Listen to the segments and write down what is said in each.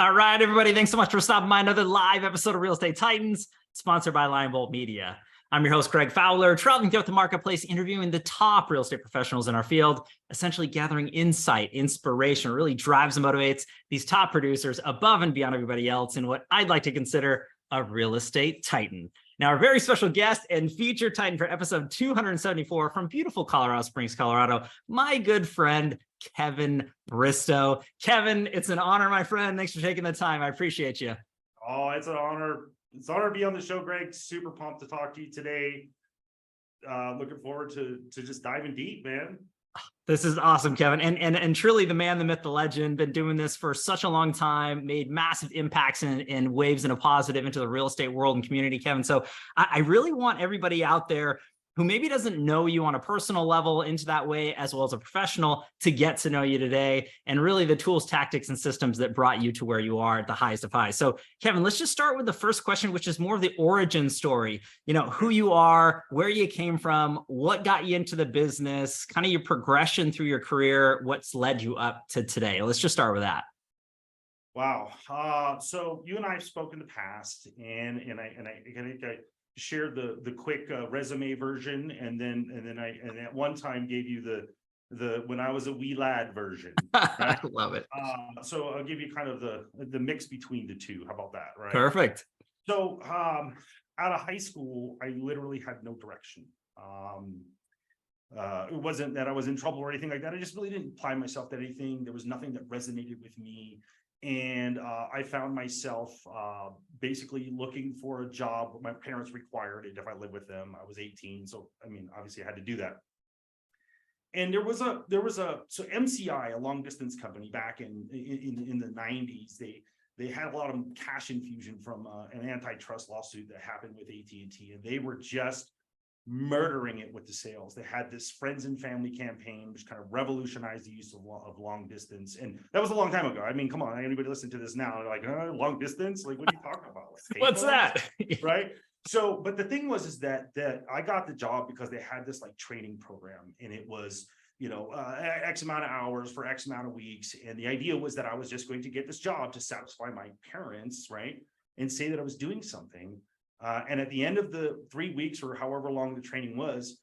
All right, everybody. Thanks so much for stopping by another live episode of Real Estate Titans, sponsored by Lion Bolt Media. I'm your host, Greg Fowler, traveling throughout the marketplace, interviewing the top real estate professionals in our field, essentially gathering insight, inspiration, really drives and motivates these top producers above and beyond everybody else in what I'd like to consider a real estate titan. Now, our very special guest and featured titan for episode 274 from beautiful Colorado Springs, Colorado, my good friend, Kevin Bristow. Kevin, it's an honor, my friend. Thanks for taking the time. I appreciate you. Oh, it's an honor. It's an honor to be on the show, Greg. Super pumped to talk to you today. Looking forward to just diving deep, man. This is awesome, Kevin. And truly the man, the myth, the legend, been doing this for such a long time, made massive impacts and waves in a positive into the real estate world and community, Kevin. So I really want everybody out there who maybe doesn't know you on a personal level into that way, as well as a professional, to get to know you today, and really the tools, tactics, and systems that brought you to where you are at the highest of highs. So Kevin, let's just start with the first question, which is more of the origin story. You know, who you are, where you came from, what got you into the business, kind of your progression through your career, what's led you up to today. Let's just start with that. Wow. So you and I have spoken in the past, and I shared the quick resume version, and then at one time gave you the when I was a wee lad version. Right? I love it. So I'll give you kind of the mix between the two. How about that? Right. Perfect. So out of high school, I literally had no direction. It wasn't that I was in trouble or anything like that. I just really didn't apply myself to anything. There was nothing that resonated with me. And I found myself basically looking for a job. My parents required it if I lived with them. I was 18. So, I mean, obviously I had to do that. And there was a so MCI, a long distance company back in the 90s, they had a lot of cash infusion from an antitrust lawsuit that happened with AT&T, and they were just murdering it with the sales. They had this friends and family campaign, which kind of revolutionized the use of long distance. And that was a long time ago. I mean, come on, anybody listen to this now? They're like, long distance? Like, what are you talking about? Like, what's that? Right. So, but the thing was, is that I got the job because they had this like training program, and it was, you know, X amount of hours for X amount of weeks. And the idea was that I was just going to get this job to satisfy my parents, right? And say that I was doing something. And at the end of the 3 weeks or however long the training was,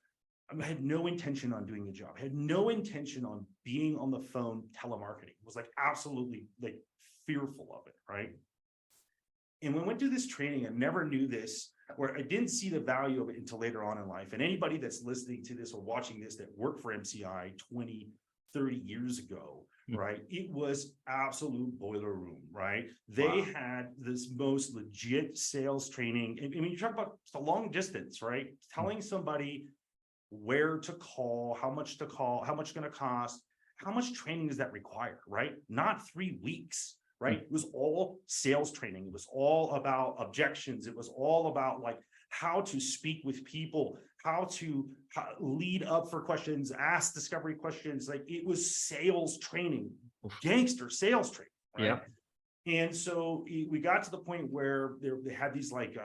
I had no intention on doing the job. I had no intention on being on the phone telemarketing. It was like absolutely like fearful of it, right? And when I went through this training, I never knew this, or I didn't see the value of it until later on in life. And anybody that's listening to this or watching this that worked for MCI 20, 30 years ago, right? It was absolute boiler room, right? They had this most legit sales training. I mean, you talk about the long distance, right? Telling somebody where to call, how much to call, how much it's going to cost, how much training does that require, right? Not 3 weeks, right? It was all sales training. It was all about objections. It was all about like how to speak with people, how to lead up for questions, ask discovery questions. Like it was sales training, gangster sales training. Right? Yeah. And so we got to the point where they had these like,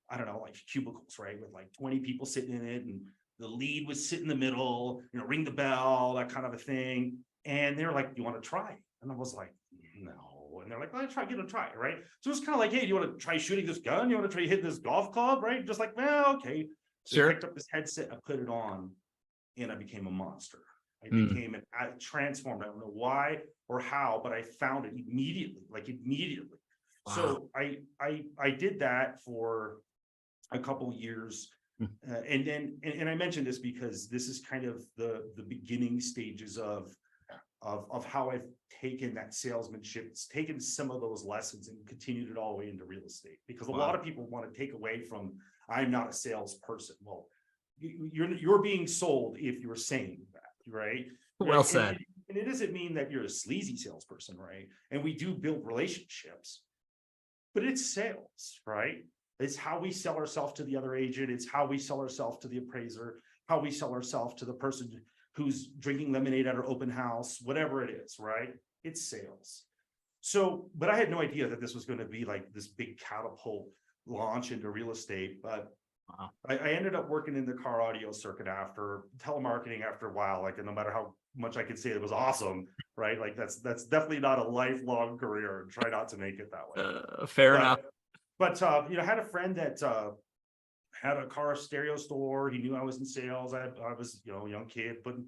I don't know, like cubicles, right? With like 20 people sitting in it, and the lead would sit in the middle, you know, ring the bell, that kind of a thing. And they were like, "You want to try?" And I was like, "No." And they're like, "Well, give it a try," right? So it's kind of like, "Hey, do you want to try shooting this gun? You want to try hitting this golf club?" Right? Just like, well, okay. So Sure. I picked up this headset, I put it on, and I became a monster. I became transformed. I don't know why or how, but I found it immediately, like immediately. Wow. So I did that for a couple of years. And then I mentioned this because this is kind of the beginning stages of how I've taken that salesmanship. It's taken some of those lessons and continued it all the way into real estate, because a lot of people want to take away from, I'm not a salesperson. Well, you're being sold if you're saying that, right? Well said. And it doesn't mean that you're a sleazy salesperson, right? And we do build relationships, but it's sales, right? It's how we sell ourselves to the other agent. It's how we sell ourselves to the appraiser, how we sell ourselves to the person who's drinking lemonade at our open house, whatever it is, right? It's sales. So, but I had no idea that this was going to be like this big catapult launch into real estate. But Wow. I ended up working in the car audio circuit after telemarketing after a while, like, and no matter how much I could say it was awesome, right? Like that's definitely not a lifelong career, and try not to make it that way. Fair enough. But you know, I had a friend that had a car stereo store. He knew I was in sales. I was, you know, a young kid, putting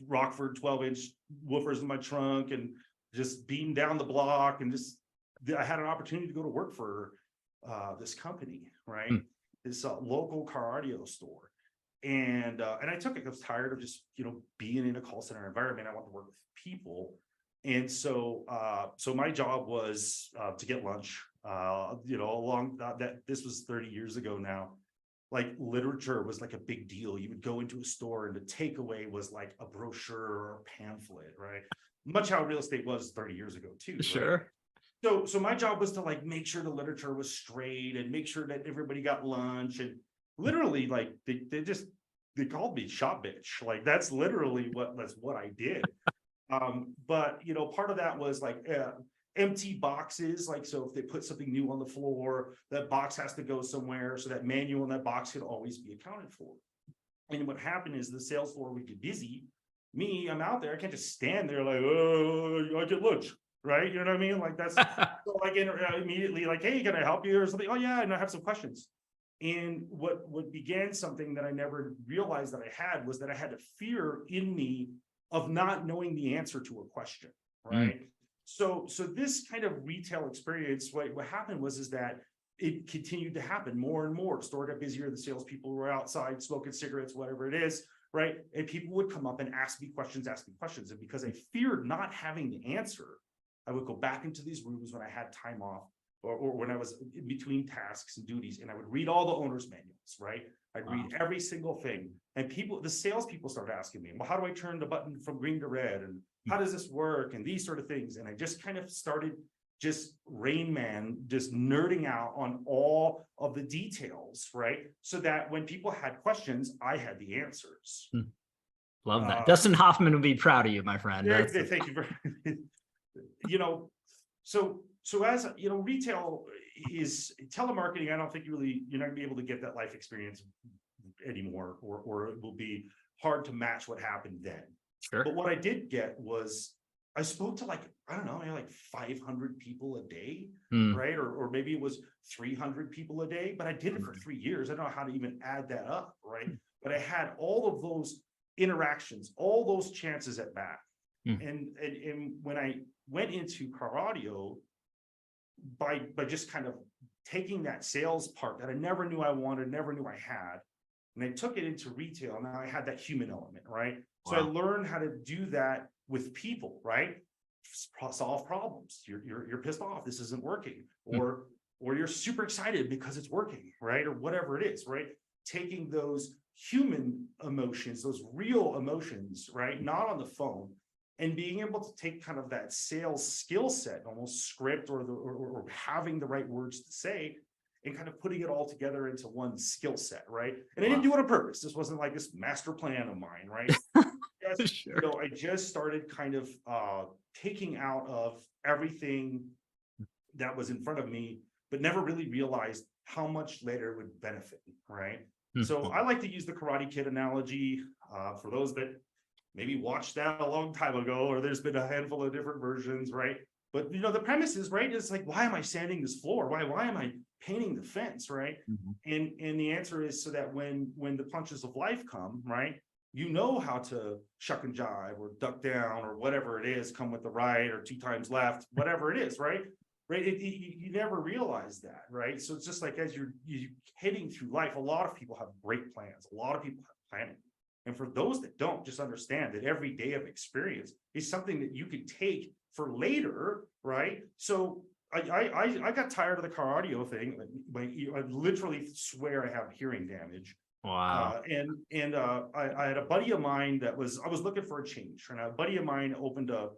Rockford 12-inch woofers in my trunk and just beating down the block, and just I had an opportunity to go to work for this company, right? This local car audio store. And I took it. I was tired of just, you know, being in a call center environment. I want to work with people. And so so my job was to get lunch, you know, along that this was 30 years ago now. Like literature was like a big deal. You would go into a store and the takeaway was like a brochure or a pamphlet, right? Much how real estate was 30 years ago too. Sure. Right? So my job was to like make sure the literature was straight and make sure that everybody got lunch. And literally, like they called me shop bitch. Like that's literally what I did. But you know, part of that was like empty boxes. Like, so if they put something new on the floor, that box has to go somewhere, so that manual in that box could always be accounted for. And what happened is the sales floor would get busy. Me, I'm out there. I can't just stand there like, oh, I get lunch, right? You know what I mean? Like that's so like immediately like, hey, can I help you or something? Oh yeah, and I have some questions. And what began something that I never realized that I had was that I had a fear in me of not knowing the answer to a question, right? So this kind of retail experience, what happened was that it continued to happen more and more. The store got busier, the salespeople were outside smoking cigarettes, whatever it is, right? And people would come up and ask me questions. And because I feared not having the answer, I would go back into these rooms when I had time off, or when I was in between tasks and duties, and I would read all the owner's manuals, right? I'd read every single thing. And the salespeople started asking me, well, how do I turn the button from green to red? And how does this work? And these sort of things. And I just kind of started just Rain Man, just nerding out on all of the details, right? So that when people had questions, I had the answers. Love that. Dustin Hoffman would be proud of you, my friend. Thank you very you know, so as you know, retail is telemarketing. I don't think you're not gonna be able to get that life experience anymore, or it will be hard to match what happened then. Sure. But what I did get was I spoke to like, I don't know, maybe like 500 people a day, right? Or maybe it was 300 people a day, but I did it for 3 years. I don't know how to even add that up, right? But I had all of those interactions, all those chances at bat. And when I went into car audio, by just kind of taking that sales part that I never knew I wanted, never knew I had, and I took it into retail, and now I had that human element, right? So I learned how to do that with people, right? Solve problems. You're pissed off, this isn't working, or you're super excited because it's working, right? Or whatever it is, right? Taking those human emotions, those real emotions, right? Not on the phone, and being able to take kind of that sales skill set, almost script, or having the right words to say, and kind of putting it all together into one skill set, right? And I didn't do it on purpose. This wasn't like this master plan of mine, right? Sure. You know, I just started kind of taking out of everything that was in front of me, but never really realized how much later it would benefit me, right? So I like to use the Karate Kid analogy for those that maybe watched that a long time ago, or there's been a handful of different versions, right? But you know, the premise is, right, it's like, why am I sanding this floor? Why am I painting the fence, right? And the answer is so that when the punches of life come, right, you know how to shuck and jive or duck down or whatever it is, come with the right or 2 times left, whatever it is, right? Right? You never realize that, right? So it's just like as you're heading through life, a lot of people have great plans. A lot of people have planning. And for those that don't, just understand that every day of experience is something that you could take for later, right? So I got tired of the car audio thing. I literally swear I have hearing damage. Wow. And I had a buddy of mine I was looking for a change, and a buddy of mine opened a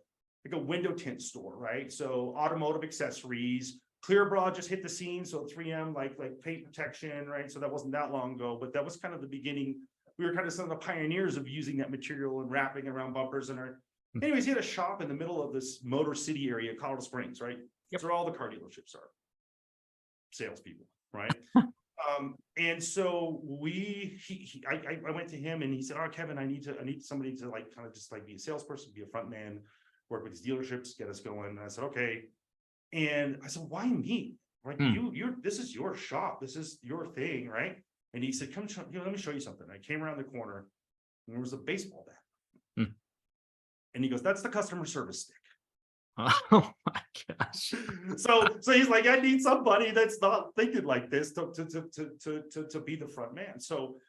window tint store, right? So automotive accessories. Clearbroad just hit the scene, so 3M like paint protection, right? So that wasn't that long ago, but that was kind of the beginning. We were kind of some of the pioneers of using that material and wrapping around bumpers. Anyways, he had a shop in the middle of this Motor City area, Colorado Springs, right? That's where all the car dealerships are. Salespeople, right? And so I went to him and he said, "Oh, Kevin, I need somebody to like kind of just like be a salesperson, be a front man, work with these dealerships, get us going." And I said, "Okay." And I said, "Why me? Like this is your shop, this is your thing, right?" And he said, "Come, let me show you something." I came around the corner and there was a baseball bat. And he goes, "That's the customer service stick." Oh my gosh. So he's like, "I need somebody that's not thinking like this to be the front man." So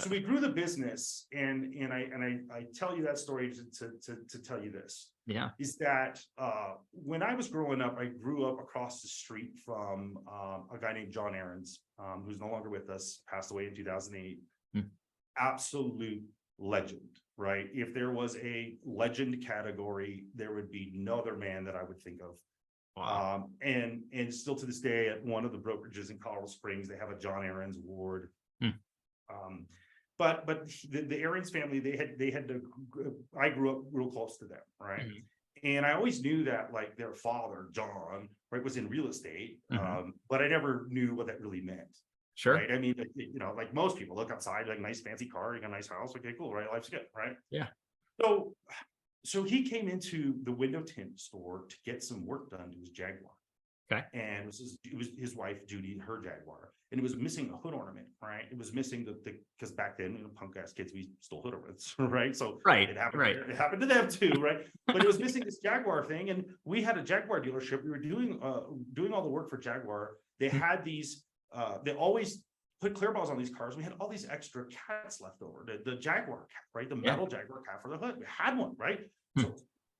we grew the business, and I tell you that story to tell you this. Yeah. Is that when I was growing up, I grew up across the street from a guy named John Aarons, who's no longer with us, passed away in 2008. Absolute legend, right? If there was a legend category, there would be no other man that I would think of. Wow. And still to this day, at one of the brokerages in Colorado Springs, they have a John Aarons Award. But the Aarons family, they had to. I grew up real close to them, right? And I always knew that like their father, John, right, was in real estate, but I never knew what that really meant. Sure. Right. I mean, like most people look outside, like nice fancy car, you got a nice house. Okay, cool. Right. Life's good. Right. Yeah. So he came into the window tint store to get some work done to his Jaguar. Okay. And it was his wife, Judy, her Jaguar. And it was missing a hood ornament. Right. It was missing because back then, punk ass kids, we stole hood ornaments. Right. So it happened to them too. Right. But it was missing this Jaguar thing. And we had a Jaguar dealership. We were doing all the work for Jaguar. They had these. They always put clear balls on these cars. We had all these extra cats left over. The Jaguar cat, right? The metal Jaguar cat for the hood. We had one, right? So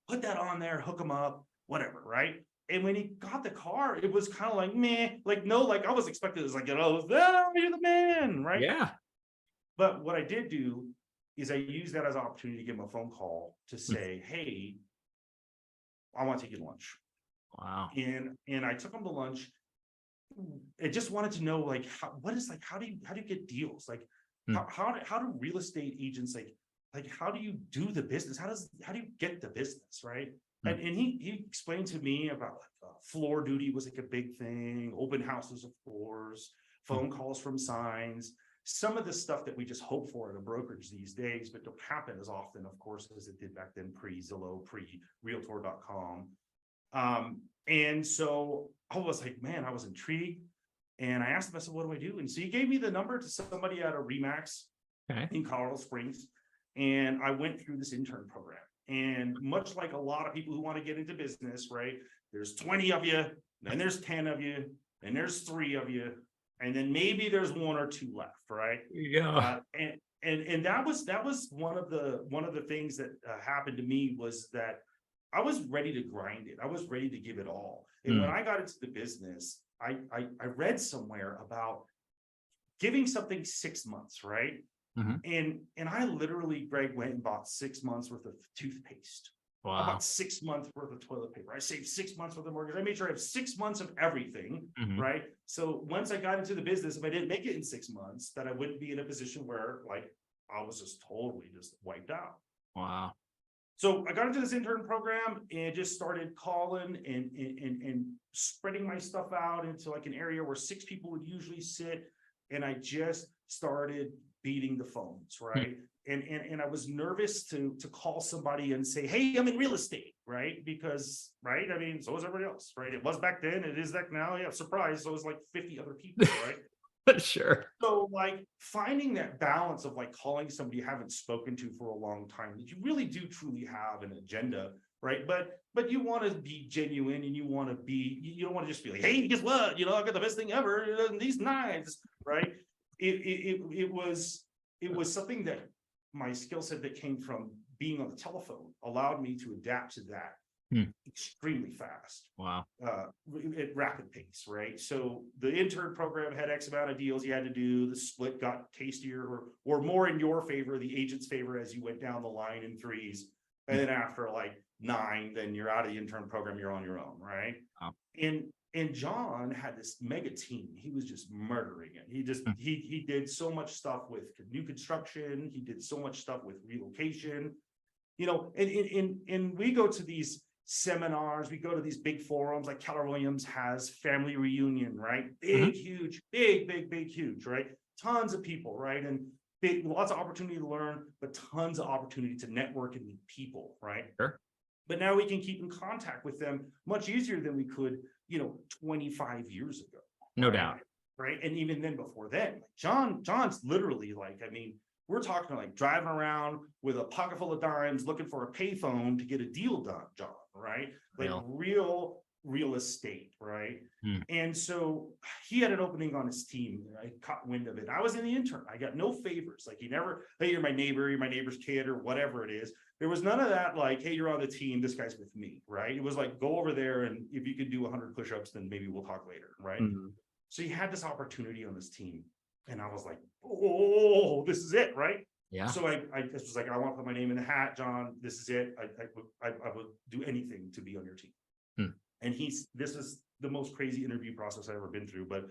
put that on there, hook them up, whatever, right? And when he got the car, it was kind of like, meh, like, no, like I was expecting it was like, you're the man, right? Yeah. But what I did do is I used that as an opportunity to give him a phone call to say, "Hey, I want to take you to lunch." Wow. And I took him to lunch. I just wanted to know, like, how do you get deals? Like, how do real estate agents like how do you do the business? How do you get the business, right? And he explained to me about like floor duty was like a big thing, open houses of floors, phone calls from signs, some of the stuff that we just hope for in a brokerage these days, but don't happen as often, of course, as it did back then, pre-Zillow, pre-Realtor.com. And so I was like, man, I was intrigued. And I asked him, I said, "What do I do?" And so he gave me the number to somebody at a Remax in Colorado Springs. And I went through this intern program. And much like a lot of people who want to get into business, right? There's 20 of you, then there's 10 of you, then there's 3 of you, and then maybe there's 1 or 2 left, right? Yeah. And that was one of the things that happened to me, was that I was ready to grind it. I was ready to give it all. And when I got into the business, I read somewhere about giving something 6 months, right? And I literally, Greg, went and bought 6 months worth of toothpaste. Wow. I bought 6 months worth of toilet paper. I saved 6 months worth of mortgage. I made sure I have 6 months of everything, right? So once I got into the business, if I didn't make it in 6 months, that I wouldn't be in a position where like I was just totally just wiped out. Wow. So I got into this intern program and just started calling and spreading my stuff out into like an area where 6 people would usually sit. And I just started beating the phones, right? And I was nervous to call somebody and say, "Hey, I'm in real estate," right? Because, right, I mean, so is everybody else, right? It was back then, it is that now. Yeah, surprise. So it was like 50 other people, right? Sure. So like finding that balance of like calling somebody you haven't spoken to for a long time, that you really do truly have an agenda, right? But you want to be genuine, and you want to be, you don't want to just be like, "Hey, guess what? I got the best thing ever, these knives," right? It was something that my skill set that came from being on the telephone allowed me to adapt to that extremely fast. Wow. At rapid pace, right? So the intern program had X amount of deals you had to do. The split got tastier or more in your favor, the agent's favor, as you went down the line in 3s. And then after like 9, then you're out of the intern program, you're on your own, right? Wow. And John had this mega team. He was just murdering it. He did so much stuff with new construction. He did so much stuff with relocation, and we go to these seminars. We go to these big forums like Keller Williams has Family Reunion, right? Big, huge, big, huge, right? Tons of people, right? And lots of opportunity to learn, but tons of opportunity to network and meet people, right? Sure. But now we can keep in contact with them much easier than we could, 25 years ago. No right? doubt. Right. And even then before then, like John's literally like, I mean, we're talking like driving around with a pocket full of dimes looking for a payphone to get a deal done, John, right? Like real estate, right? And so he had an opening on his team. I caught wind of it. I was in the intern. I got no favors. Like, he never, hey, you're my neighbor, you're my neighbor's kid, or whatever it is. There was none of that, like, hey, you're on the team, this guy's with me, right? It was like, go over there, and if you could do 100 push-ups, then maybe we'll talk later, right? So he had this opportunity on this team, and I was like, oh, this is it, right? Yeah. So I just was like, I want to put my name in the hat, John. This is it. I would do anything to be on your team. And this is the most crazy interview process I've ever been through. But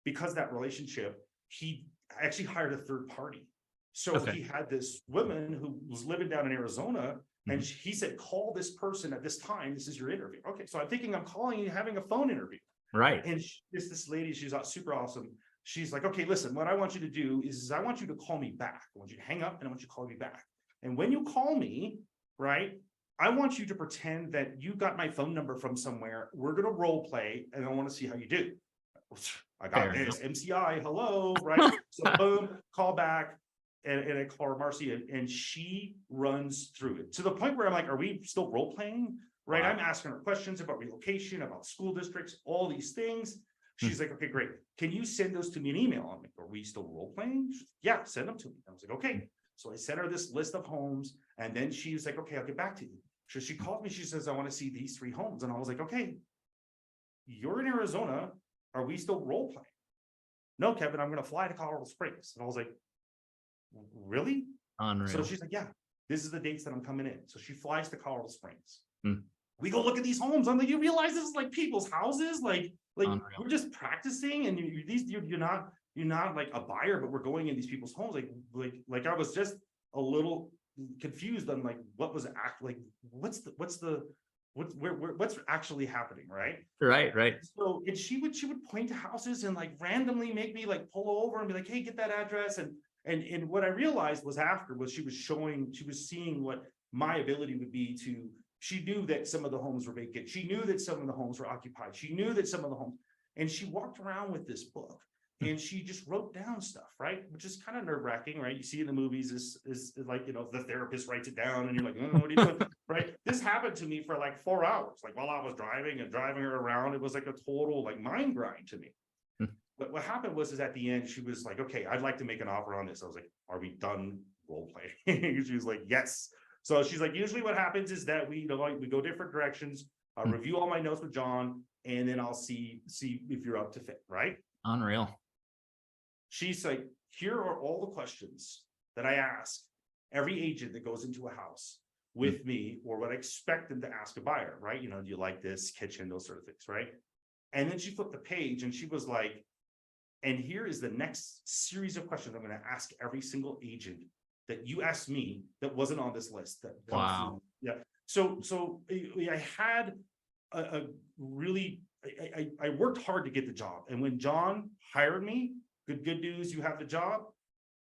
because that relationship, he actually hired a third party. So he had this woman who was living down in Arizona, and he said, call this person at this time. This is your interview. Okay. So I'm thinking I'm calling you, having a phone interview. Right. And this lady, she's super awesome. She's like, okay, listen, what I want you to do is I want you to call me back. I want you to hang up, and I want you to call me back. And when you call me, right, I want you to pretend that you got my phone number from somewhere. We're going to role play, and I want to see how you do. I got this. MCI, hello, right? So boom, call back. And I call her Marcy, and she runs through it to the point where I'm like, are we still role playing? Right. Wow. I'm asking her questions about relocation, about school districts, all these things. She's like, okay, great. Can you send those to me in email? I'm like, are we still role playing? Yeah, send them to me. I was like, okay. So I sent her this list of homes, and then she was like, okay, I'll get back to you. So she called me. She says, I want to see these 3 homes. And I was like, okay, you're in Arizona. Are we still role playing? No, Kevin, I'm going to fly to Colorado Springs. And I was like, really? Unreal. So she's like, yeah, this is the dates that I'm coming in. So she flies to Colorado Springs. We go look at these homes. I'm like, you realize this is like people's houses? Like Unreal. We're just practicing, and you're not like a buyer, but we're going in these people's homes. Like I was just a little confused on like what was what's actually happening, right? Right. So she would point to houses and like randomly make me like pull over and be like, hey, get that address. And what I realized was she was seeing what my ability would be to. She knew that some of the homes were vacant. She knew that some of the homes were occupied. She knew that some of the homes, and she walked around with this book, and she just wrote down stuff, right? Which is kind of nerve-wracking, right? You see in the movies is like, the therapist writes it down, and you're like, oh, what are you doing? Right? This happened to me for like 4 hours. Like while I was driving her around, it was like a total like mind grind to me. But what happened was at the end, she was like, okay, I'd like to make an offer on this. I was like, are we done role playing? She was like, yes. So she's like, usually what happens is that we go different directions. I'll review all my notes with John, and then I'll see if you're up to fit, right? Unreal. She's like, here are all the questions that I ask every agent that goes into a house with me, or what I expect them to ask a buyer, right? Do you like this kitchen, those sort of things, right? And then she flipped the page, and she was like, and here is the next series of questions I'm going to ask every single agent that you asked me that wasn't on this list. Wow. Yeah. So I had a really, I worked hard to get the job. And when John hired me, good news, you have the job.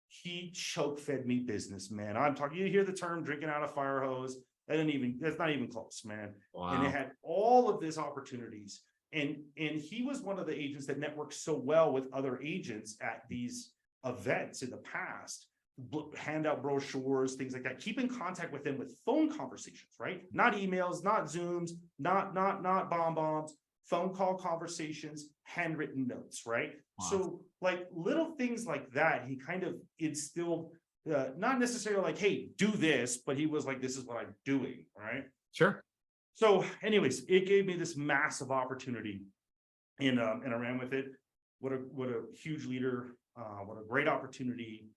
He choke fed me business, man. I'm talking, you hear the term drinking out of fire hose. That's not even close, man. Wow. And it had all of these opportunities. And he was one of the agents that networked so well with other agents at these events in the past. Hand out brochures, things like that. Keep in contact with them with phone conversations, right? Not emails, not Zooms, not bombs, phone call conversations, handwritten notes, right? Wow. So like little things like that, he kind of instilled, not necessarily like, hey, do this, but he was like, this is what I'm doing, right? Sure. So anyways, it gave me this massive opportunity, and I ran with it. What a huge leader, what a great opportunity.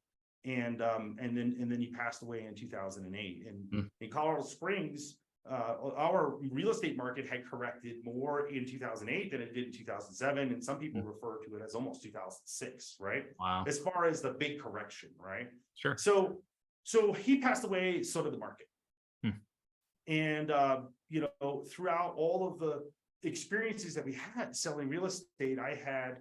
And then he passed away in 2008. And in Colorado Springs, our real estate market had corrected more in 2008 than it did in 2007, and some people refer to it as almost 2006, right? Wow. As far as the big correction, right? Sure. So he passed away, so did the market. And, throughout all of the experiences that we had selling real estate, I had,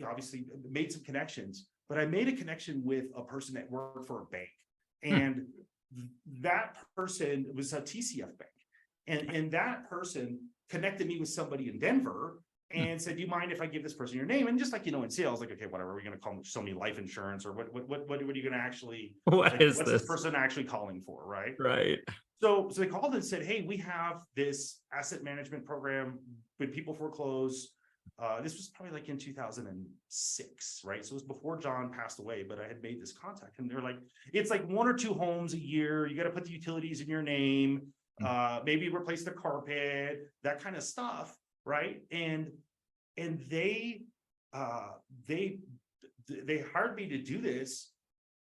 obviously made some connections, but I made a connection with a person that worked for a bank. And that person was a TCF bank. And that person connected me with somebody in Denver and said, do you mind if I give this person your name? And just like, in sales, like, okay, whatever, we're going to sell me life insurance, or what are you going to actually, what's this person actually calling for? Right. Right. So they called and said, hey, we have this asset management program when people foreclose. This was probably like in 2006, right? So it was before John passed away, but I had made this contact, and they're like, it's like 1 or 2 homes a year. You got to put the utilities in your name, maybe replace the carpet, that kind of stuff, right? And they hired me to do this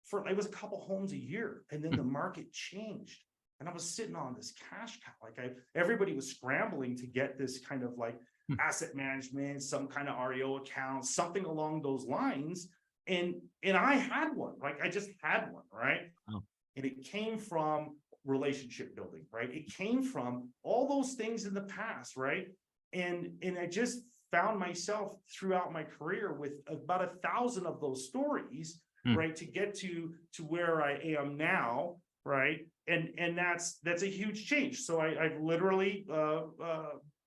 for, it was a couple homes a year, and then the market changed. And I was sitting on this cash cow. Like everybody was scrambling to get this kind of like asset management, some kind of REO account, something along those lines. And I had one, like I just had one, right? Oh. And it came from relationship building, right? It came from all those things in the past, right? And I just found myself throughout my career with about 1,000 of those stories, right? To get to where I am now, right? And that's a huge change. So I've literally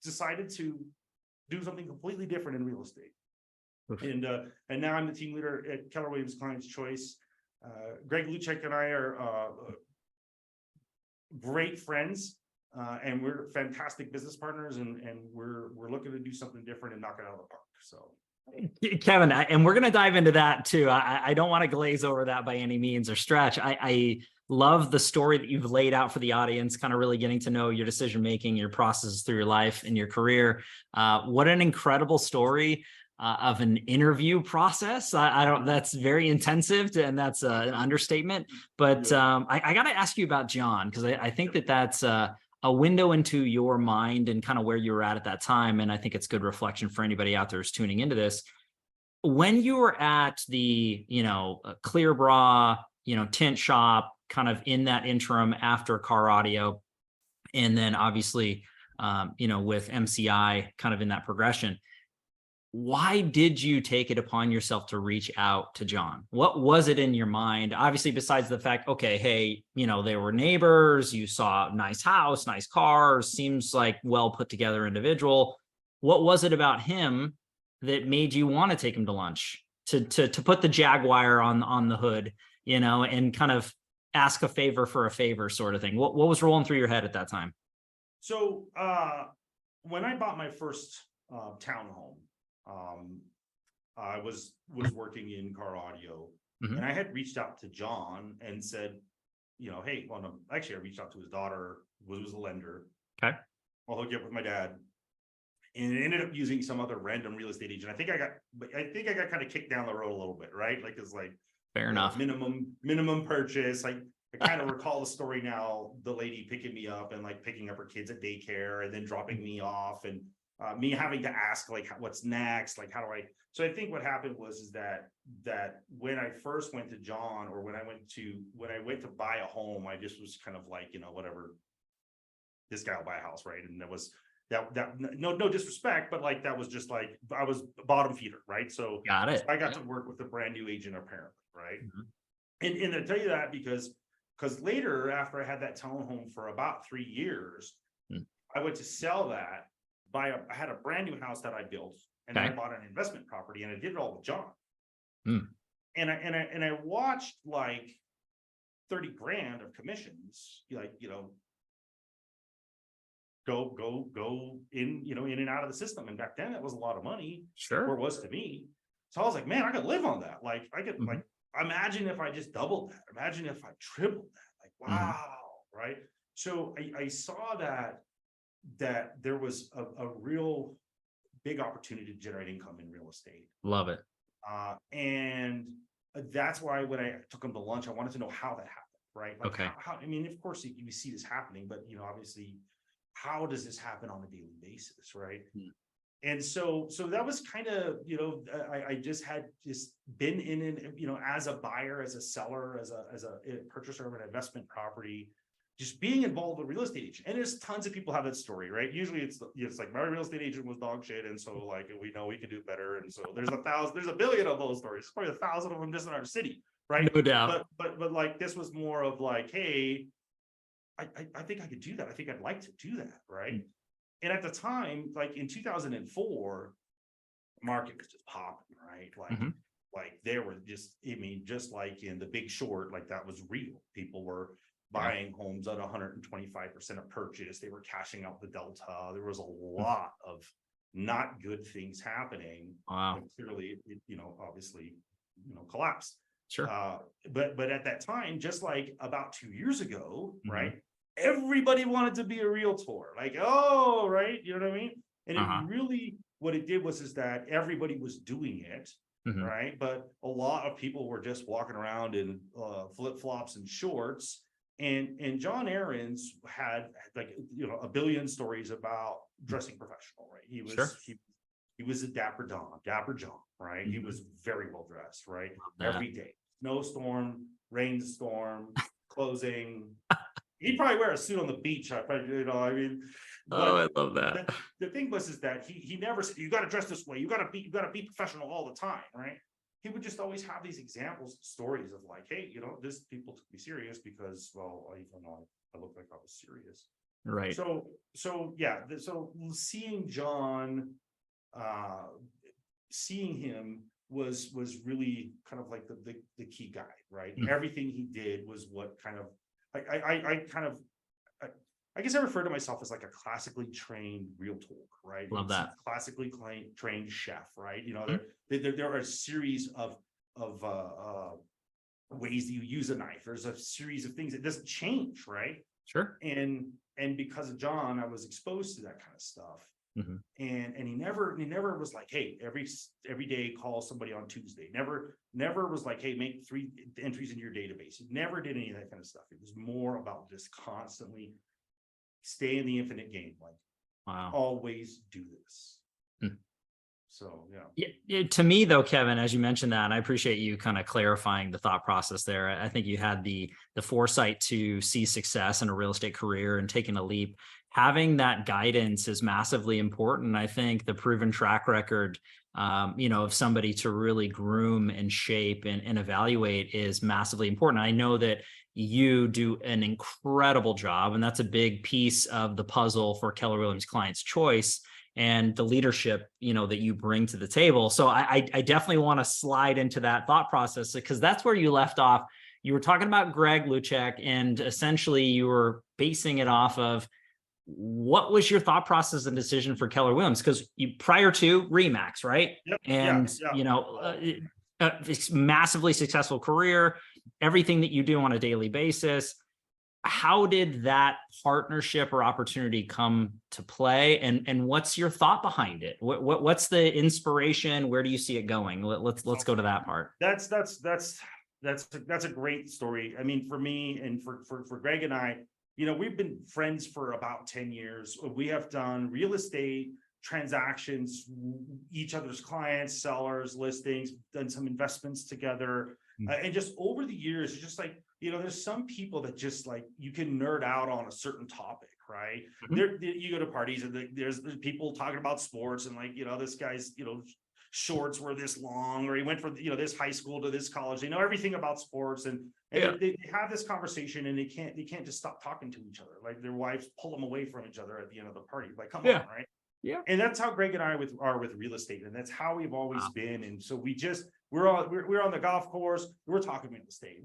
decided to do something completely different in real estate. And now I'm the team leader at Keller Williams Client's Choice. Greg Luchek and I are great friends, and we're fantastic business partners, and we're looking to do something different and knock it out of the park. So Kevin, and we're going to dive into that too. I don't want to glaze over that by any means or stretch. I love the story that you've laid out for the audience, kind of really getting to know your decision-making, your processes through your life and your career. What an incredible story of an interview process. That's very intensive, and that's an understatement. But I got to ask you about John, because I think that's a window into your mind and kind of where you were at that time. And I think it's good reflection for anybody out there who's tuning into this. When you were at the, Clear Bra, tint shop, kind of in that interim after Car Audio, and then obviously, with MCI kind of in that progression, why did you take it upon yourself to reach out to John? What was it in your mind? Obviously, besides the fact, okay, hey, they were neighbors, you saw a nice house, nice cars, seems like well put together individual. What was it about him that made you want to take him to lunch, to put the Jaguar on the hood, and kind of ask a favor for a favor sort of thing? What was rolling through your head at that time? So when I bought my first townhome, I was working in Car Audio, and I had reached out to John and said, hey, actually I reached out to his daughter, who was a lender. Okay. I'll hook you up with my dad. And it ended up using some other random real estate agent. I think I got kind of kicked down the road a little bit, right? Like it's like fair enough. Minimum purchase. I kind of recall the story now, the lady picking me up and like picking up her kids at daycare and then dropping me off, and me having to ask like what's next, like how do I. So I think what happened was that when I first went to John, or when I went to buy a home, I just was kind of like, whatever, this guy will buy a house, right? And that was that no disrespect, but like that was just like I was bottom feeder, right? So got it. So I got to work with a brand new agent apparently, right? And I tell you that because later, after I had that townhome for about 3 years, I went to sell that. I had a brand new house that I built, and then I bought an investment property, and I did it all with John. And I watched like 30 grand of commissions, go in, in and out of the system. And back then that was a lot of money. Sure. Or it was to me. So I was like, man, I could live on that. Like I could like, imagine if I just doubled that. Imagine if I tripled that. Like, wow. Right. So I saw that there was a real big opportunity to generate income in real estate. Love it. And that's why when I took him to lunch, I wanted to know how that happened, right? Like okay. How, I mean, of course you see this happening, but obviously, how does this happen on a daily basis, right? And so that was kind of, I just had been in, as a buyer, as a seller, as a purchaser of an investment property. just being involved with a real estate agent. And there's tons of people have that story, right? Usually it's like my real estate agent was dog shit, and so like we know we can do better. And so there's a billion of those stories. There's probably 1,000 of them just in our city, right? No doubt. But like this was more of like, hey, I think I could do that. I think I'd like to do that, right? And at the time, like in 2004, the market was just popping, right? Like they were just, I mean, just like in The Big Short, like that was real. People were buying homes at 125% of purchase. They were cashing out the delta. There was a lot of not good things happening. Wow. And clearly, it, obviously, collapsed. Sure. But at that time, just like about 2 years ago, right? Everybody wanted to be a realtor. Like, oh, right. You know what I mean? And it really, what it did was that everybody was doing it. Right. But a lot of people were just walking around in flip-flops and shorts. And John Aarons had like, a billion stories about dressing professional, right? He was a Dapper John, right? He was very well dressed, right? Every day, snowstorm, rainstorm, closing. He'd probably wear a suit on the beach. I mean. Oh, I love that. The thing was that he never said, you got to dress this way. You got to be professional all the time, right? He would just always have these examples, stories of like, hey, this people took me serious because, well, even though I looked like I was serious. Right. So yeah. So seeing John, seeing him was really kind of like the key guy, right? Everything he did was what kind of, I guess I refer to myself as like a classically trained realtor, right? Love that. Classically trained chef, right? There are a series of ways that you use a knife. There's a series of things that doesn't change, right? Sure. And because of John, I was exposed to that kind of stuff. And he never was like, hey, every day call somebody on Tuesday. Never was like, hey, make 3 entries in your database. He never did any of that kind of stuff. It was more about just constantly stay in the infinite game, like always do this. So yeah. To me though, Kevin, as you mentioned that, and I appreciate you kind of clarifying the thought process there. I think you had the foresight to see success in a real estate career and taking a leap. Having that guidance is massively important. I think the proven track record, of somebody to really groom and shape and evaluate is massively important. I know that you do an incredible job, and that's a big piece of the puzzle for Keller Williams Clients Choice and the leadership, that you bring to the table. So I definitely want to slide into that thought process because that's where you left off. You were talking about Greg Luchek, and essentially you were basing it off of what was your thought process and decision for Keller Williams? Because prior to RE/MAX, right? Yep, And, massively successful career, everything that you do on a daily basis. How did that partnership or opportunity come to play? And what's your thought behind it? What's the inspiration? Where do you see it going? Let's go to that part. That's a great story. I mean, for me and for Greg and I, we've been friends for about 10 years. We have done real estate transactions, each other's clients, sellers, listings, done some investments together. And just over the years, it's just like, there's some people that just like, you can nerd out on a certain topic, right? You go to parties and there's people talking about sports and like, this guy's, shorts were this long, or he went from, this high school to this college. They know everything about sports, and they have this conversation, and they can't just stop talking to each other. Like their wives pull them away from each other at the end of the party. Like, come on, right? Yeah. And that's how Greg and I are with real estate, and that's how we've always been. And so we're on the golf course. We're talking real estate.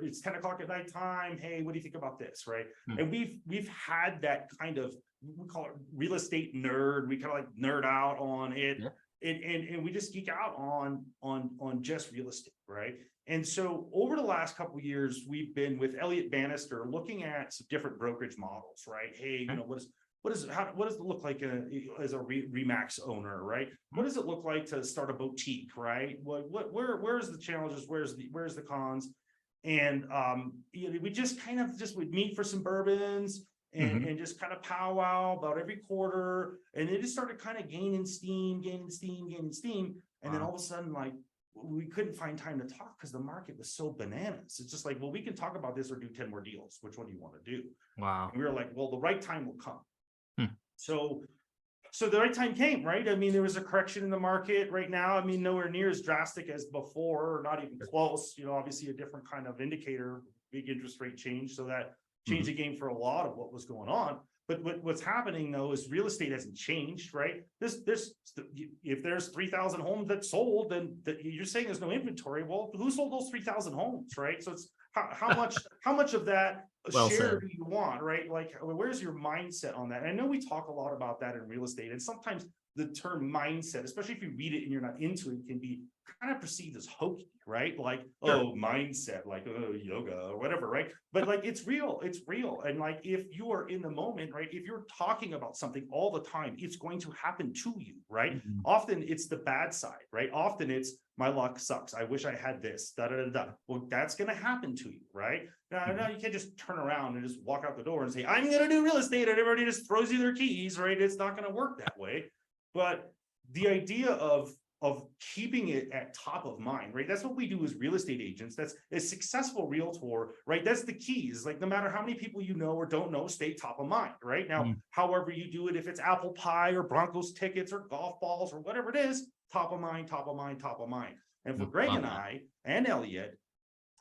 It's 10 o'clock at night time. Hey, what do you think about this? Right. And we've had that kind of, we call it real estate nerd. We kind of like nerd out on it. And we just geek out on just real estate. Right. And so over the last couple of years, we've been with Elliott Bannister looking at some different brokerage models. Right. Hey, what does it look like as a RE/MAX owner, right? What does it look like to start a boutique, right? Where's the challenges? Where's the cons? And we just would meet for some bourbons and just kind of powwow about every quarter, and it just started kind of gaining steam, and then all of a sudden, like we couldn't find time to talk because the market was so bananas. It's just like, well, we can talk about this or do 10 more deals. Which one do you want to do? Wow. And we were like, well, the right time will come. Hmm. So the right time came, right? I mean, there was a correction in the market right now. I mean, nowhere near as drastic as before, or not even close. Obviously a different kind of indicator, big interest rate change. So that changed the game for a lot of what was going on. But what's happening though is real estate hasn't changed, right? If there's 3,000 homes that sold, then you're saying there's no inventory. Well, who sold those 3,000 homes, right? So it's how much of that share do you want, right? Like, where's your mindset on that? And I know we talk a lot about that in real estate, and sometimes the term mindset, especially if you read it and you're not into it, can be kind of perceived as hokey, right? Like, oh, mindset, like, oh, yoga or whatever, right? But like, it's real. And like, if you are in the moment, right? If you're talking about something all the time, it's going to happen to you, right? Often it's the bad side, right? Often it's, my luck sucks. I wish I had this, da da da da. Well, that's going to happen to you, right? Now you can't just turn around and just walk out the door and say, I'm going to do real estate, and everybody just throws you their keys, right? It's not going to work that way. But the idea of keeping it at top of mind, right? That's what we do as real estate agents. That's a successful realtor, right? That's the keys. Like, no matter how many people you know or don't know, stay top of mind, right? Now, however you do it, if it's apple pie or Broncos tickets or golf balls or whatever it is, top of mind, top of mind, top of mind. And for Greg and I and Elliot,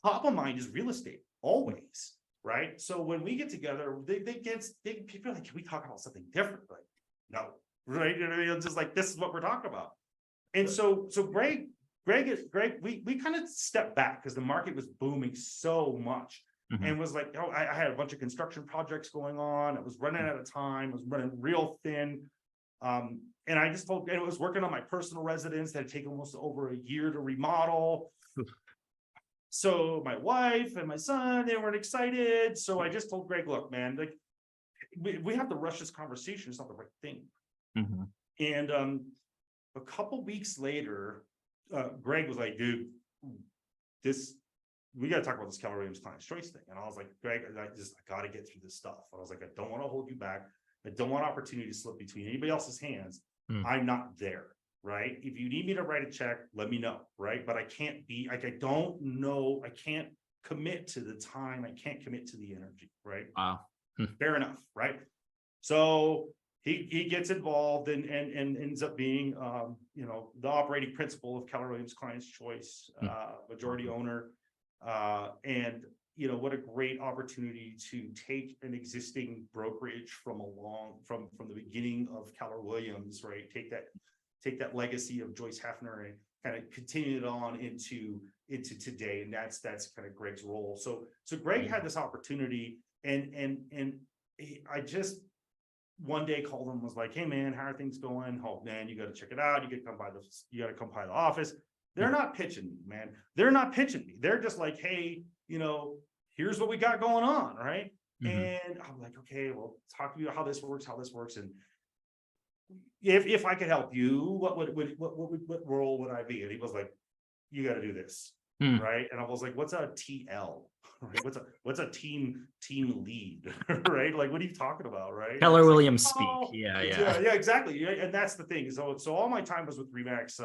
top of mind is real estate always, right? So when we get together, people are like, can we talk about something different? Like, no, right? It's just like, this is what we're talking about. And so Greg, we kind of stepped back because the market was booming so much, and was like, oh, I had a bunch of construction projects going on. I was running out of time. I was running real thin. And I just told, and it was working on my personal residence that had taken almost over a year to remodel. So my wife and my son, they weren't excited. So I just told Greg, look, man, like, we have to rush this conversation. It's not the right thing. And a couple weeks later, Greg was like, dude, we got to talk about this Keller Williams Client's Choice thing. And I was like, Greg, I got to get through this stuff. I was like, I don't want to hold you back. I don't want opportunity to slip between anybody else's hands. I'm not there, right? If you need me to write a check, let me know, right? But I can't be like, I don't know. I can't commit to the time. I can't commit to the energy, right? Wow. Fair enough, right? So he gets involved and ends up being, the operating principal of Keller Williams Client's Choice, majority owner. And what a great opportunity to take an existing brokerage from the beginning of Keller Williams, right? Take that legacy of Joyce Hefner and kind of continue it on into today. And that's kind of Greg's role. So Greg had this opportunity, and I just one day called him, was like, hey man, how are things going? Oh man, you got to check it out. You got to come by the office. They're not pitching me, man. They're not pitching me. They're just like, hey, here's what we got going on, right? And I'm like, okay, well, talk to me about how this works. And if I could help you, what role would I be? And he was like, you got to do this, right? And I was like, what's a TL? Right? What's a team lead, right? Like, what are you talking about, right? Keller Williams speak. Yeah, exactly. And that's the thing. So all my time was with Remax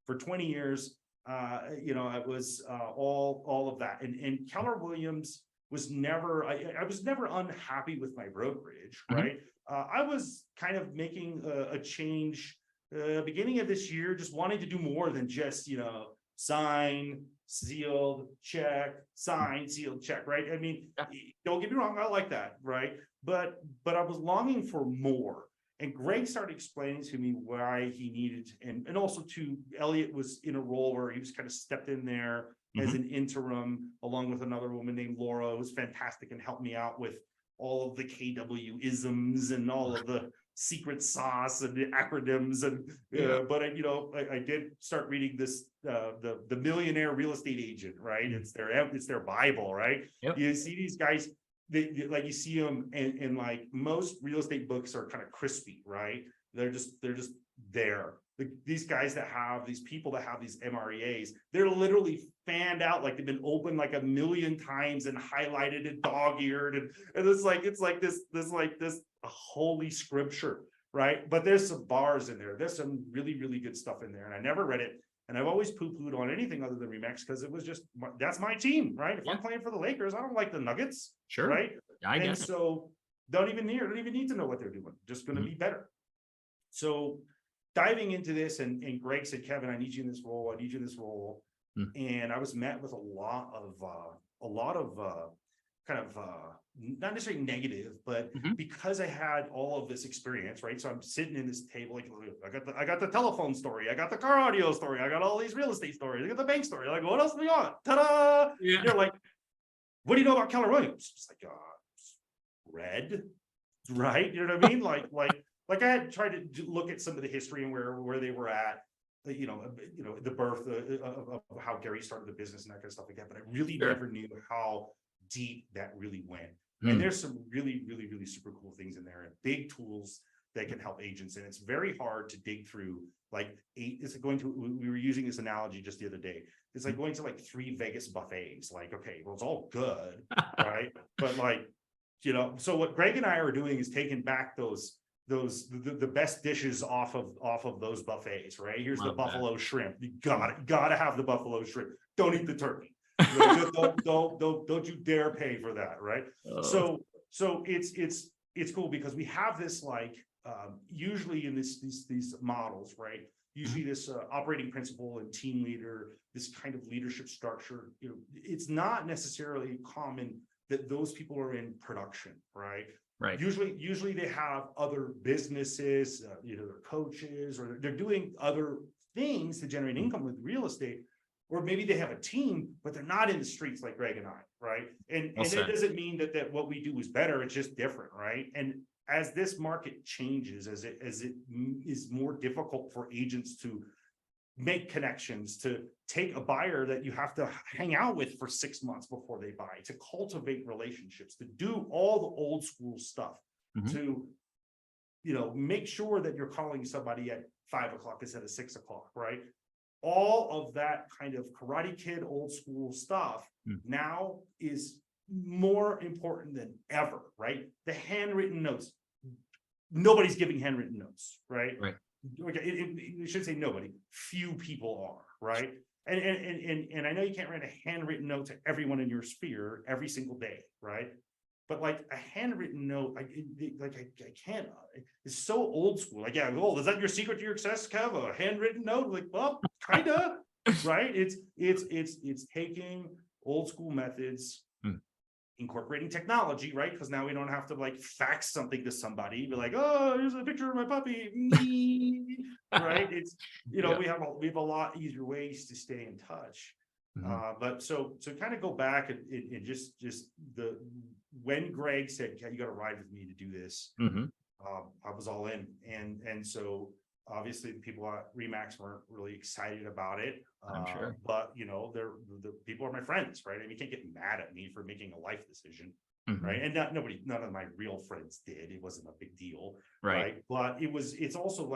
for 20 years. It was all of that. And Keller Williams was never, I was never unhappy with my brokerage, right? I was kind of making a change beginning of this year, just wanting to do more than just, sign, sealed, check, sign, sealed, check, right? I mean, don't get me wrong, I like that, right? But I was longing for more. And Greg started explaining to me why he needed, and also to Elliot was in a role where he was kind of stepped in there as an interim, along with another woman named Laura, who was fantastic and helped me out with all of the KW isms and all of the secret sauce and the acronyms. And but I did start reading this the Millionaire Real Estate Agent, right? It's their Bible, right? You see these guys. Like you see them, and like most real estate books are kind of crispy, right? They're just there. These guys that have these people that have these MREAs, they're literally fanned out, like they've been opened like a million times and highlighted and dog-eared, and it's like this holy scripture, right? But there's some bars in there. There's some really, really good stuff in there, and I never read it. And I've always poo-pooed on anything other than Remax because it was just, that's my team, right? If I'm playing for the Lakers, I don't like the Nuggets, Sure. right? I And guess. so don't even need to know what they're doing. Just going to be better. So diving into this, and Greg said, Kevin, I need you in this role. I need you in this role. And I was met with a lot of kind of not necessarily negative, but because I had all of this experience, right? So I'm sitting in this table, like I got the telephone story, I got the car audio story, I got all these real estate stories, I got the bank story. Like, what else do we got? Ta-da! Yeah. You're like, what do you know about Keller Williams? It's like red, right? You know what I mean? Like I had tried to look at some of the history and where they were at. The birth of how Gary started the business and that kind of stuff like that. But I really never knew how deep that really went. And there's some really, really, really super cool things in there and big tools that can help agents. And it's very hard to dig through it's like going to, we were using this analogy just the other day. It's like going to like 3 Vegas buffets. Like, okay, well, it's all good, right? But so what Greg and I are doing is taking back the best dishes off of those buffets, right? Here's the buffalo shrimp. You gotta have the buffalo shrimp. Don't eat the turkey. Don't you dare pay for that, right? So it's cool because we have this usually in these models, right? Usually this operating principle and team leader, this kind of leadership structure, it's not necessarily common that those people are in production, right? Right. Usually they have other businesses, either they're coaches or they're doing other things to generate income with real estate, or maybe they have a team, but they're not in the streets like Greg and I, right? And it doesn't mean that what we do is better. It's just different, right? And as this market changes, as it is more difficult for agents to make connections, to take a buyer that you have to hang out with for 6 months before they buy, to cultivate relationships, to do all the old school stuff, to make sure that you're calling somebody at 5 o'clock instead of 6 o'clock, right? All of that kind of Karate Kid old school stuff now is more important than ever, right? The handwritten notes. Nobody's giving handwritten notes, right? Right. Okay, you should say nobody. Few people are, right? And I know you can't write a handwritten note to everyone in your sphere every single day, right? But like a handwritten note, I can't. It's so old school. Like, yeah, is that your secret to your success, Kev? A handwritten note? Like, well, kinda, right? It's taking old school methods, incorporating technology, right? Because now we don't have to fax something to somebody, be like, oh, here's a picture of my puppy, right? It's we have a lot easier ways to stay in touch. But so kind of go back and just when Greg said, you got to ride with me to do this, I was all in, and so obviously the people at Remax weren't really excited about it. I'm sure. But they're the people are my friends, right? I mean, you can't get mad at me for making a life decision, right? And none of my real friends did. It wasn't a big deal, right? But it's also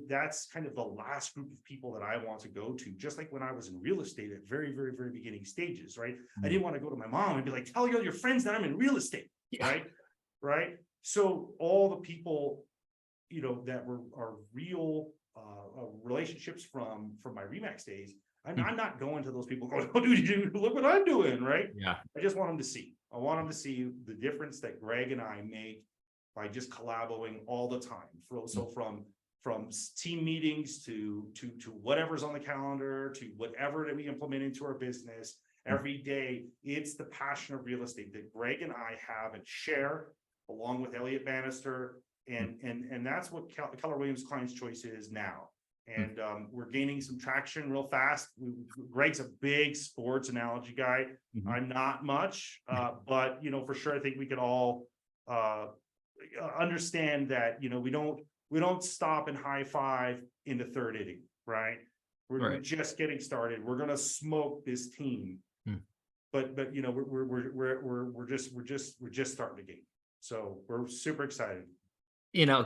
that's kind of the last group of people that I want to go to. Just like when I was in real estate at very, very, very beginning stages, right? I didn't want to go to my mom and be like, tell all your friends that I'm in real estate, right? So all the people that are real relationships from my Remax days. I'm not going to those people going, oh, dude, look what I'm doing, right? Yeah. I just want them to see. I want them to see the difference that Greg and I make by just collaborating all the time. So from team meetings to whatever's on the calendar, to whatever that we implement into our business every day, it's the passion of real estate that Greg and I have and share, along with Elliot Bannister. And that's what Keller Williams Client's Choice is now. And we're gaining some traction real fast. Greg's a big sports analogy guy. I'm not much, but for sure, I think we could all understand that we don't stop and high five in the third inning, right? We're just getting started. We're gonna smoke this team, but we're just starting the game. So we're super excited.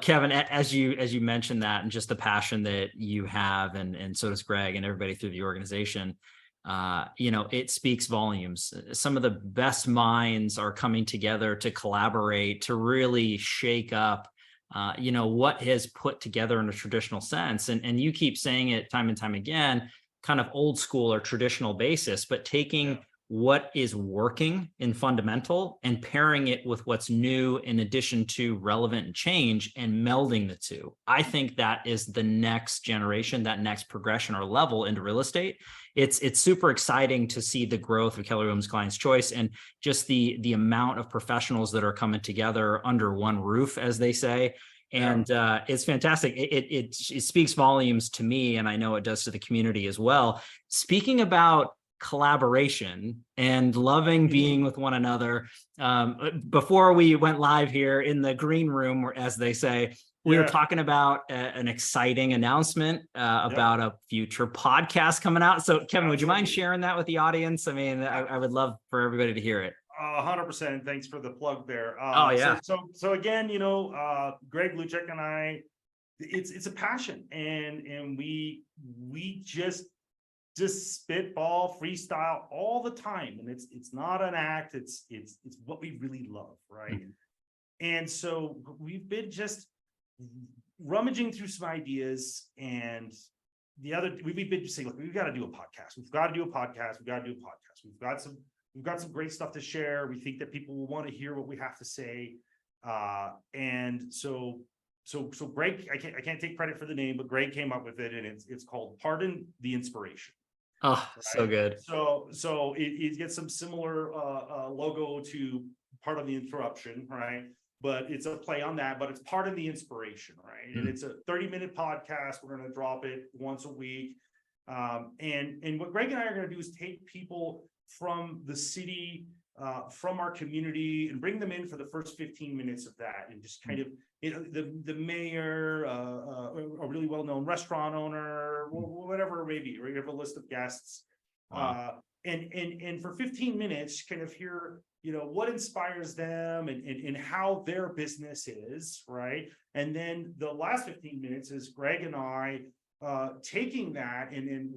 Kevin, as you mentioned that, and just the passion that you have, and so does Greg and everybody through the organization, it speaks volumes. Some of the best minds are coming together to collaborate, to really shake up what has put together in a traditional sense. And you keep saying it time and time again, kind of old school or traditional basis, but taking what is working in fundamental and pairing it with what's new in addition to relevant and change and melding the two. I think that is the next generation, that next progression or level into real estate. It's super exciting to see the growth of Keller Williams Clients Choice and just the amount of professionals that are coming together under one roof, as they say. And it's fantastic. It speaks volumes to me, and I know it does to the community as well. Speaking about collaboration and loving being with one another, before we went live here in the green room, as they say, we were talking about an exciting announcement about a future podcast coming out. So Kevin, would you mind sharing that with the audience? I mean, I would love for everybody to hear it. 100%. Thanks for the plug there. So again, Greg Luchek and I, it's a passion, and we just spitball, freestyle all the time, and it's not an act. It's what we really love, right? Mm-hmm. And so we've been just rummaging through some ideas, and we've been saying, look, we've got to do a podcast. We've got to do a podcast. We've got some great stuff to share. We think that people will want to hear what we have to say. And so Greg, I can't take credit for the name, but Greg came up with it, and it's called Pardon the Inspiration. Oh, right? So good. So it gets some similar logo to Pardon the Interruption, right? But it's a play on that, but it's Pardon the Inspiration, right? Mm-hmm. And it's a 30-minute podcast. We're going to drop it once a week. And what Greg and I are going to do is take people from the city, from our community, and bring them in for the first 15 minutes of that, and just kind of, the mayor, a really well-known restaurant owner, whatever it may be, or you have a list of guests. Wow. And for 15 minutes, kind of hear, what inspires them and how their business is, right? And then the last 15 minutes is Greg and I taking that and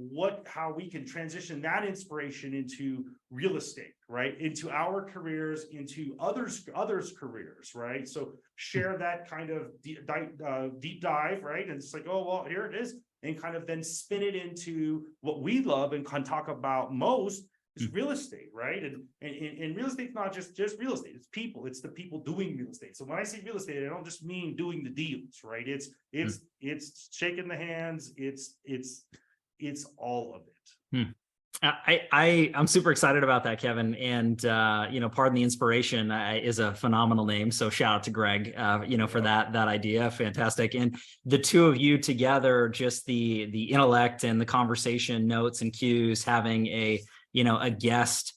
how we can transition that inspiration into real estate, right? Into our careers, into others' careers, right? So share that kind of deep dive, right? And it's like, oh, well, here it is. And kind of then spin it into what we love and can talk about most is real estate, right? And real estate's not just real estate. It's people. It's the people doing real estate. So when I say real estate, I don't just mean doing the deals, right? It's shaking the hands. It's all of it. I'm super excited about that, Kevin. And Pardon the Inspiration is a phenomenal name. So shout out to Greg, for that idea. Fantastic. And the two of you together, just the intellect and the conversation notes and cues, having a guest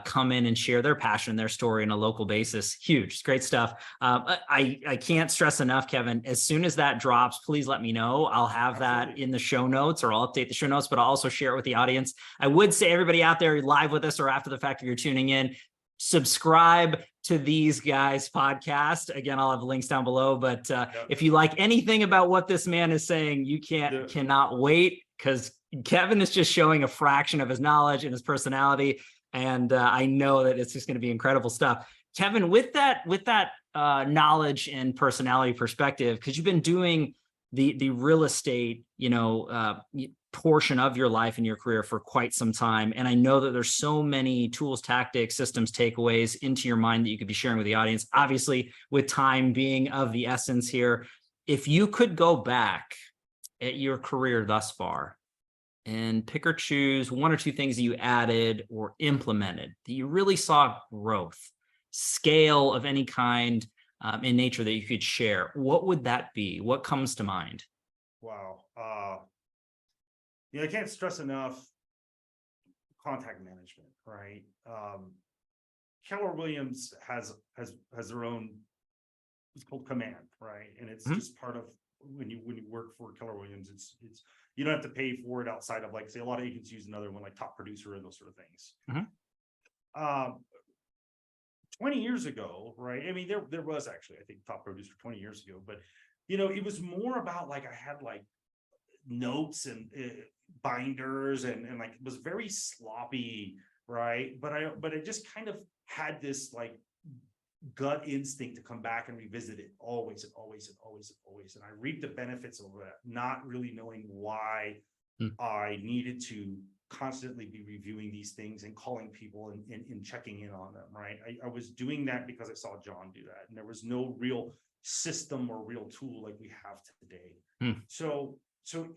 come in and share their passion, their story on a local basis. Huge. It's great stuff. I can't stress enough, Kevin, as soon as that drops, please let me know. I'll have that in the show notes, or I'll update the show notes, but I'll also share it with the audience. I would say, everybody out there live with us or after the fact, if you're tuning in, subscribe to these guys' podcast. Again, I'll have links down below, but if you like anything about what this man is saying, you cannot wait, because Kevin is just showing a fraction of his knowledge and his personality. And I know that it's just going to be incredible stuff. Kevin, with that knowledge and personality perspective, because you've been doing the real estate, portion of your life and your career for quite some time. And I know that there's so many tools, tactics, systems, takeaways into your mind that you could be sharing with the audience. Obviously, with time being of the essence here, if you could go back at your career thus far and pick or choose one or two things that you added or implemented that you really saw growth, scale of any kind in nature that you could share, what would that be? What comes to mind? Wow. I can't stress enough contact management, right? Keller Williams has their own, it's called command, right? And it's just part of when you work for Keller Williams, it's you don't have to pay for it outside of, like, say, a lot of agents use another one like Top Producer and those sort of things. 20 years ago, right? I mean, there was actually, I think, Top Producer 20 years ago, but it was more about, like, I had like notes and binders and like it was very sloppy, right? But I just kind of had this like gut instinct to come back and revisit it always and always and always and always. And I reaped the benefits of that, not really knowing why I needed to constantly be reviewing these things and calling people and checking in on them, right? I was doing that because I saw John do that, and there was no real system or real tool like we have today. So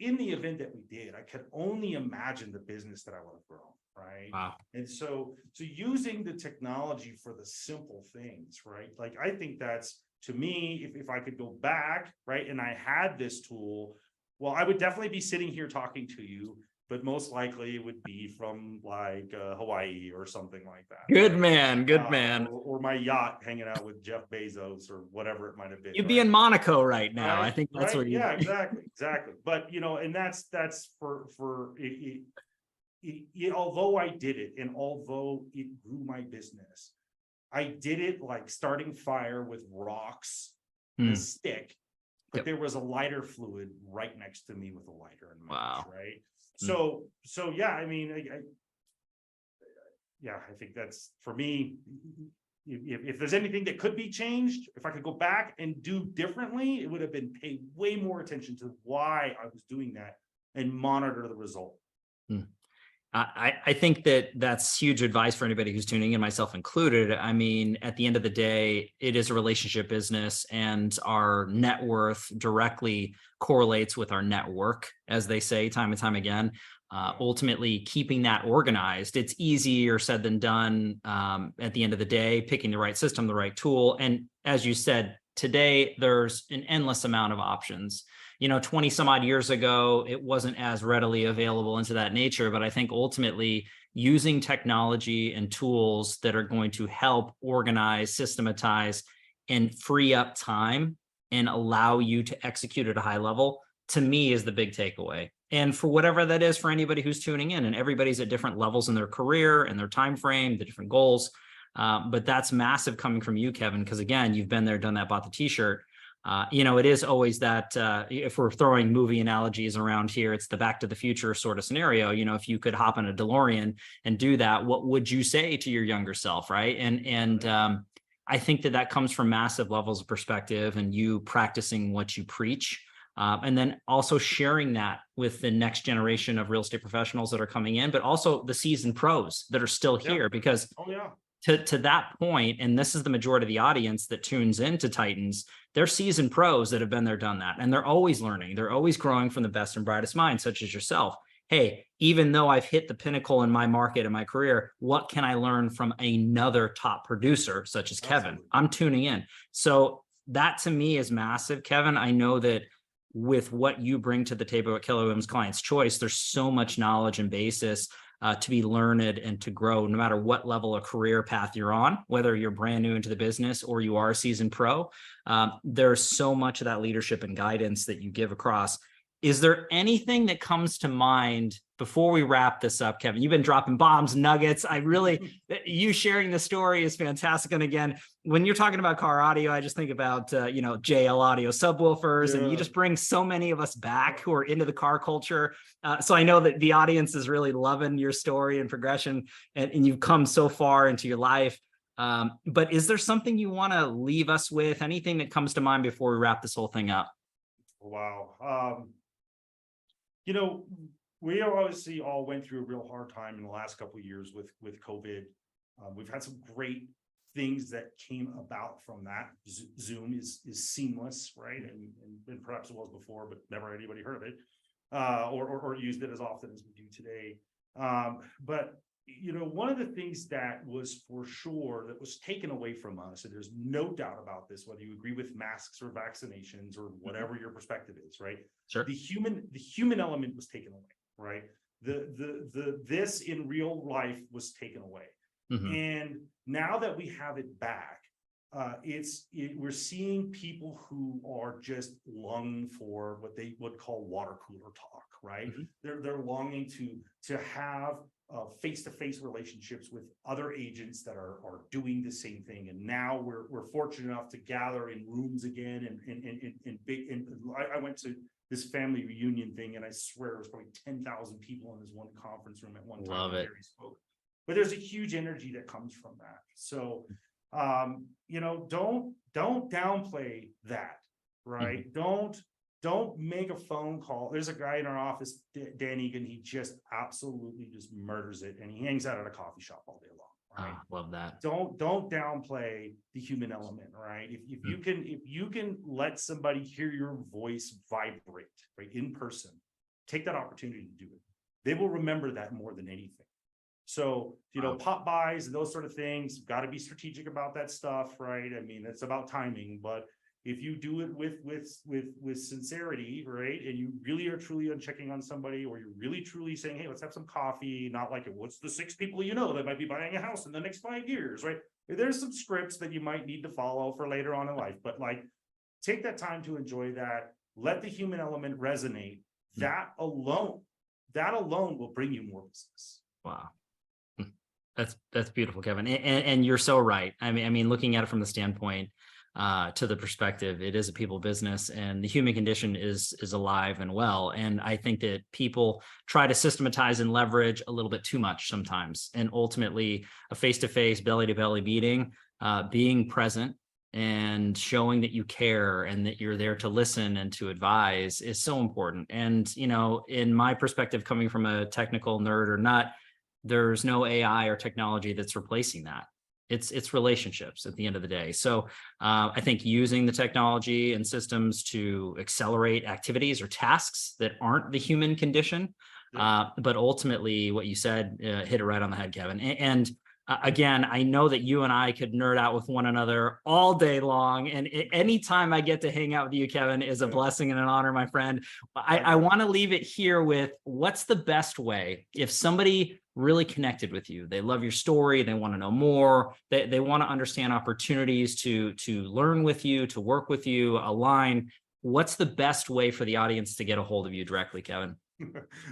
in the event that we did, I could only imagine the business that I would have grown, right? Wow. And so using the technology for the simple things, right? Like, I think that's, to me, if I could go back, right, and I had this tool, well, I would definitely be sitting here talking to you, but most likely it would be from like Hawaii or something like that. Good right? man, good man. Or my yacht hanging out with Jeff Bezos or whatever it might have been. You'd be in Monaco right now. I think that's where you. Yeah, exactly. But and that's for although I did it, and although it grew my business, I did it like starting fire with rocks and a stick. But there was a lighter fluid right next to me with a lighter and match, right? So yeah, I mean, I think that's, for me, if there's anything that could be changed, if I could go back and do differently, it would have been pay way more attention to why I was doing that and monitor the result. I think that's huge advice for anybody who's tuning in, myself included. I mean, at the end of the day, it is a relationship business, and our net worth directly correlates with our network, as they say time and time again. Ultimately, keeping that organized, it's easier said than done. At the end of the day, picking the right system, the right tool. And as you said, today, there's an endless amount of options. 20 some odd years ago, it wasn't as readily available into that nature. But I think ultimately using technology and tools that are going to help organize, systematize, and free up time and allow you to execute at a high level, to me, is the big takeaway. And for whatever that is for anybody who's tuning in, and everybody's at different levels in their career and their time frame, the different goals. But that's massive coming from you, Kevin, because again, you've been there, done that, bought the t-shirt. It is always that, if we're throwing movie analogies around here, it's the Back to the Future sort of scenario. If you could hop in a DeLorean and do that, what would you say to your younger self, right? And I think that comes from massive levels of perspective and you practicing what you preach. And then also sharing that with the next generation of real estate professionals that are coming in, but also the seasoned pros that are still here, because to that point, and this is the majority of the audience that tunes into Titans, they're seasoned pros that have been there, done that. And they're always learning. They're always growing from the best and brightest minds, such as yourself. Hey, even though I've hit the pinnacle in my market and my career, what can I learn from another top producer such as Kevin? Absolutely. I'm tuning in. So that to me is massive, Kevin. I know that with what you bring to the table at Keller Williams Client's Choice, there's so much knowledge and basis to be learned and to grow, no matter what level of career path you're on, whether you're brand new into the business or you are a seasoned pro. There's so much of that leadership and guidance that you give across. Is there anything that comes to mind before we wrap this up, Kevin? You've been dropping bombs, nuggets. You sharing the story is fantastic. And again, when you're talking about car audio, I just think about, JL audio subwoofers, and you just bring so many of us back who are into the car culture. So I know that the audience is really loving your story and progression, and you've come so far into your life. But is there something you want to leave us with? Anything that comes to mind before we wrap this whole thing up? Wow. We obviously all went through a real hard time in the last couple of years with COVID. We've had some great things that came about from that. Zoom is seamless, right? And perhaps it was before, but never anybody heard of it, or used it as often as we do today. But one of the things that was for sure that was taken away from us, and there's no doubt about this, whether you agree with masks or vaccinations or whatever your perspective is, right? Sure. The human element was taken away, right? This in real life was taken away. Mm-hmm. And now that we have it back, we're seeing people who are just longing for what they would call water cooler talk, right? Mm-hmm. They're longing to have face-to-face relationships with other agents that are doing the same thing. And now we're fortunate enough to gather in rooms again and big. And I went to this family reunion thing, and I swear it was probably 10,000 people in this one conference room at one time. Love it. Spoke. But there's a huge energy that comes from that. So You know, don't downplay that, right? Don't make a phone call. There's a guy in our office, Dan Egan, he just absolutely just murders it, and he hangs out at a coffee shop all day long, right? Love that. Don't downplay the human element, right? If you can let somebody hear your voice vibrate, right, in person, take that opportunity to do it. They will remember that more than anything. So, you know, pop buys and those sort of things, got to be strategic about that stuff, right? I mean, it's about timing, but if you do it with sincerity, right, and you really are truly checking on somebody, or you're really truly saying, hey, let's have some coffee, not like, what's the 6 people you know that might be buying a house in the next 5 years, right? There's some scripts that you might need to follow for later on in life, but like, take that time to enjoy that. Let the human element resonate. That alone will bring you more business. Wow. That's beautiful, Kevin. And you're so right. I mean, looking at it from the standpoint, to the perspective, it is a people business, and the human condition is alive and well. And I think that people try to systematize and leverage a little bit too much sometimes. And ultimately, a face-to-face, belly-to-belly meeting, being present and showing that you care and that you're there to listen and to advise is so important. And, you know, in my perspective, coming from a technical nerd or nut, there's no AI or technology that's replacing that. It's relationships at the end of the day. So I think using the technology and systems to accelerate activities or tasks that aren't the human condition. But ultimately, what you said hit it right on the head, Kevin. And again, I know that you and I could nerd out with one another all day long. And anytime I get to hang out with you, Kevin, is a blessing and an honor, my friend. I want to leave it here with, what's the best way if somebody really connected with you, they love your story, they want to know more, they want to understand opportunities to learn with you, to work with you, align. What's the best way for the audience to get a hold of you directly, Kevin?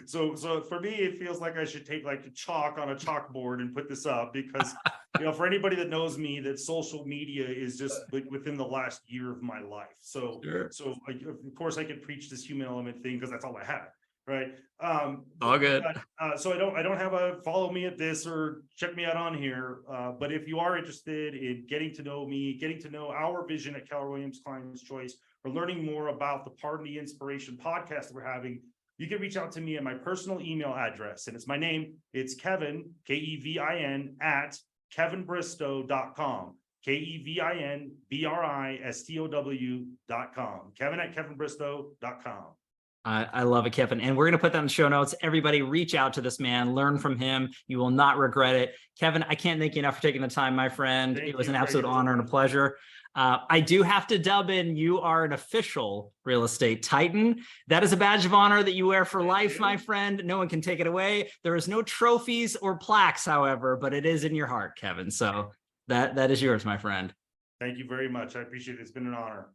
So for me, it feels like I should take like a chalk on a chalkboard and put this up, because you know, for anybody that knows me, that social media is just like within the last year of my life. So of course I could preach this human element thing because that's all I have, right? All good. So I don't have a follow me at this or check me out on here. But if you are interested in getting to know me, getting to know our vision at Keller Williams Client's Choice, or learning more about the Pardon the Inspiration podcast that we're having, you can reach out to me at my personal email address. And it's my name. It's Kevin, Kevin, at kevinbristow.com. KevinBristow.com. Kevin at kevinbristow.com. I love it, Kevin. And we're going to put that in the show notes. Everybody reach out to this man, learn from him. You will not regret it. Kevin, I can't thank you enough for taking the time, my friend. It was an absolute honor and a pleasure. I do have to dub in, you are an official real estate titan. That is a badge of honor that you wear for life, my friend. No one can take it away. There is no trophies or plaques, however, but it is in your heart, Kevin. So that is yours, my friend. Thank you very much. I appreciate it. It's been an honor.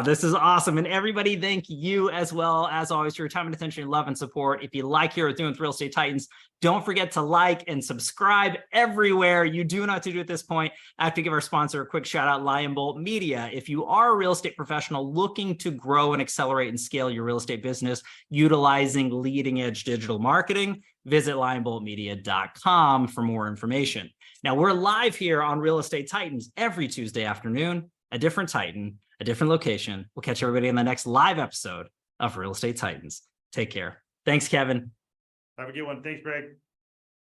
This is awesome. And everybody, thank you as well, as always, for your time and attention, love and support. If you like here at Doing with Real Estate Titans, don't forget to like and subscribe everywhere. You do know what to do at this point. I have to give our sponsor a quick shout out, Lion Bolt Media. If you are a real estate professional looking to grow and accelerate and scale your real estate business utilizing leading edge digital marketing, visit lionboltmedia.com for more information. Now, we're live here on Real Estate Titans every Tuesday afternoon, a different Titan, a different location. We'll catch everybody in the next live episode of Real Estate Titans. Take care. Thanks, Kevin. Have a good one. Thanks, Greg.